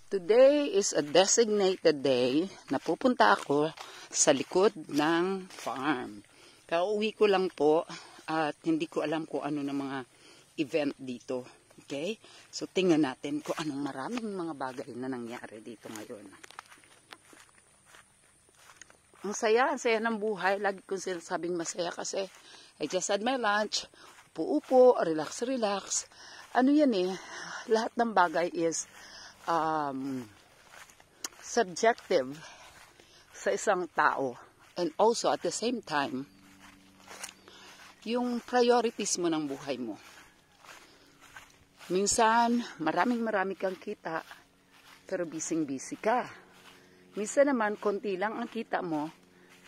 Today is a designated day na pupunta ako sa likod ng farm. Kauwi ko lang po at hindi ko alam kung ano na mga event dito. Okay? So tingnan natin kung anong maraming mga bagay na nangyari dito ngayon. Ang saya ng buhay. Lagi kong sinasabing masaya kasi I just had my lunch. Upo-upo, relax. Ano yan eh, lahat ng bagay is subjective sa isang tao. And also at the same time, yung priorities mo ng buhay mo. Minsan, marami kang kita, pero busy ka. Minsan naman, konti lang ang kita mo,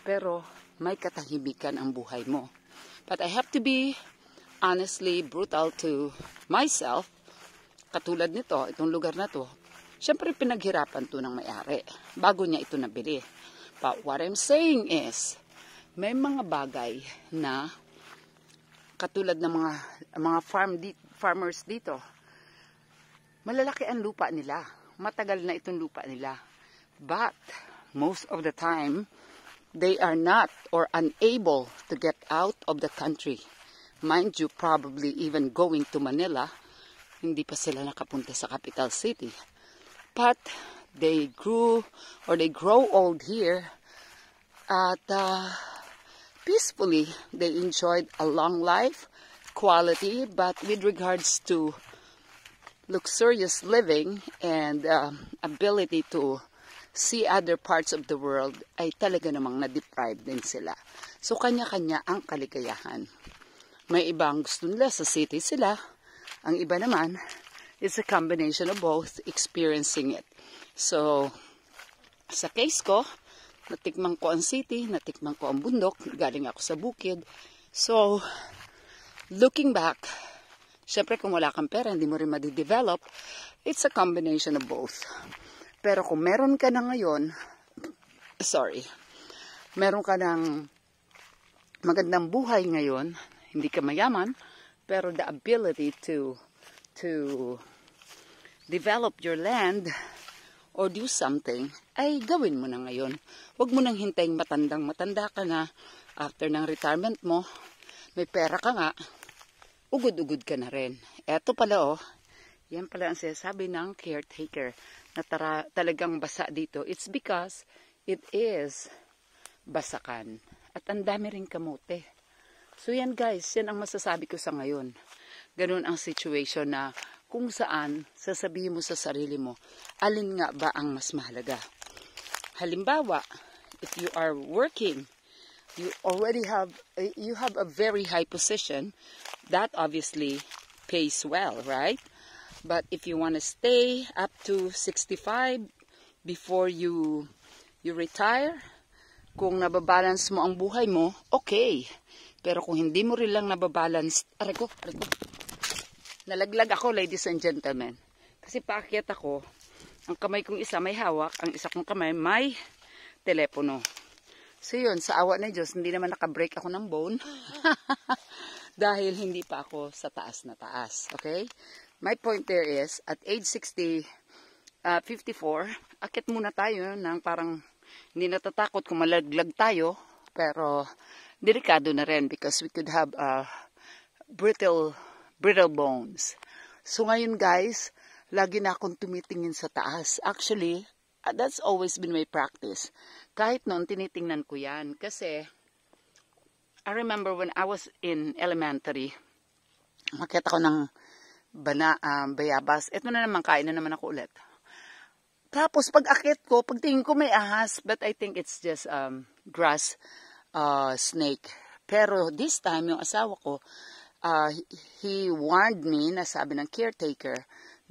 pero may katahimikan ang buhay mo. But I have to be honestly brutal to myself. Katulad nito, itong lugar na to, syempre pinaghirapan to ng may-ari bago niya ito nabili. But what I'm saying is, may mga bagay na katulad ng mga farmers dito, malalaki ang lupa nila. Matagal na itong lupa nila. But most of the time, they are not or unable to get out of the country. Mind you, probably even going to Manila, hindi pa sila nakapunta sa capital city. But they grow old here at peacefully. They enjoyed a long life, quality, but with regards to luxurious living and ability to see other parts of the world, ay talaga namang na-deprive din sila. So kanya-kanya ang kaligayahan. May ibang gusto nila sa city sila. Ang iba naman is a combination of both, experiencing it. So, sa case ko, natikman ko ang city, natikman ko ang bundok, galing ako sa bukid. So, looking back, syempre kung wala kang pera, hindi mo rin madidevelop, it's a combination of both. Pero kung meron ka na ngayon, meron ka ng magandang buhay ngayon, hindi ka mayaman, pero the ability to develop your land or do something, ay gawin mo na ngayon. Huwag mo nang hintayin matanda ka na, after ng retirement mo, may pera ka nga, ugod-ugod ka na rin. Eto pala yan pala ang sinasabi ng caretaker na talagang basa dito. It's because it is basakan. At ang dami rin kamote. So yan guys, yan ang masasabi ko sa ngayon. Ganun ang situation na kung saan sasabihin mo sa sarili mo, alin nga ba ang mas mahalaga. Halimbawa, if you are working, you have a very high position, that obviously pays well, right? But if you want to stay up to 65 before you retire, kung nababalance mo ang buhay mo, okay. Pero kung hindi mo rin lang nababalance, aray ko. Nalaglag ako, ladies and gentlemen. Kasi paakyat ako, ang kamay kong isa may hawak, ang isa kong kamay may telepono. So yun, sa awa ng Diyos, hindi naman nakabreak ako ng bone. Dahil hindi pa ako sa taas na taas. Okay? My point there is, at age 54, akit muna tayo ng parang hindi natatakot kung malaglag tayo, pero delikado na rin because we could have brittle bones. So ngayon guys, lagi na akong tumitingin sa taas. Actually, that's always been my practice. Kahit noon, tinitingnan ko yan. Kasi, I remember when I was in elementary, makita ko ng bayabas. Ito na naman, kain na naman ako ulit. Tapos, pag akit ko, pagtingin ko may ahas, but I think it's just grass snake. Pero this time, yung asawa ko, he warned me, na sabi ng caretaker,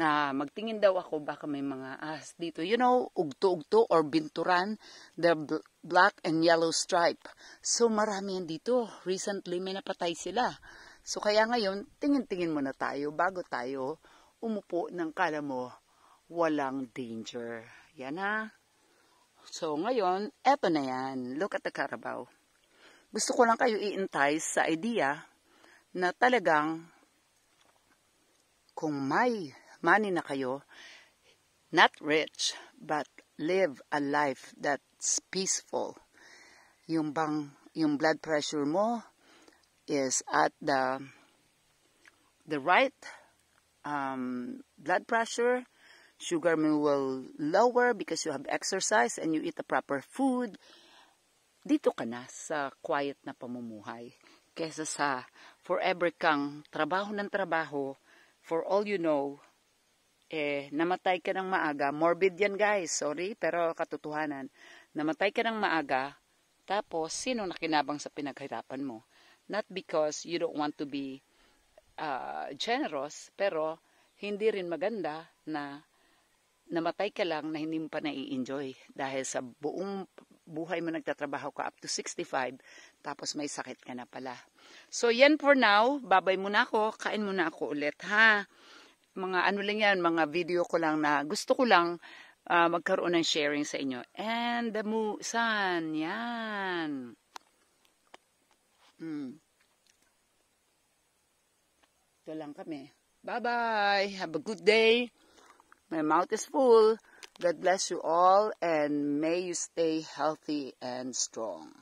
na magtingin daw ako baka may mga ahas dito. You know, ugto-ugto or binturan, the black and yellow stripe. So marami yan dito. Recently, may napatay sila. So kaya ngayon, tingin-tingin muna tayo bago tayo umupo ng kala mo walang danger. Yan ha. So ngayon, eto na yan. Look at the Carabao. Gusto ko lang kayo i-entice sa idea na talagang kung may money na kayo, not rich, but live a life that's peaceful. Yung blood pressure mo is at the right blood pressure. Sugar mo will lower because you have exercise and you eat the proper food. Dito ka na sa quiet na pamumuhay. Kesa sa forever kang trabaho ng trabaho, for all you know, namatay ka ng maaga. Morbid yan guys, sorry, pero katotohanan. Namatay ka ng maaga, tapos sino nakinabang sa pinaghirapan mo? Not because you don't want to be generous, pero hindi rin maganda na namatay ka lang na hindi mo pa nai-enjoy dahil sa buong buhay mo nagtatrabaho ka up to 65 tapos may sakit ka na pala. So yan for now, babay muna ako, kain muna ako ulit ha. Mga ano lang yan, mga video ko lang na gusto ko lang magkaroon ng sharing sa inyo. And the sun, yan. Ito lang kami. Bye-bye. Have a good day. My mouth is full. God bless you all and may you stay healthy and strong.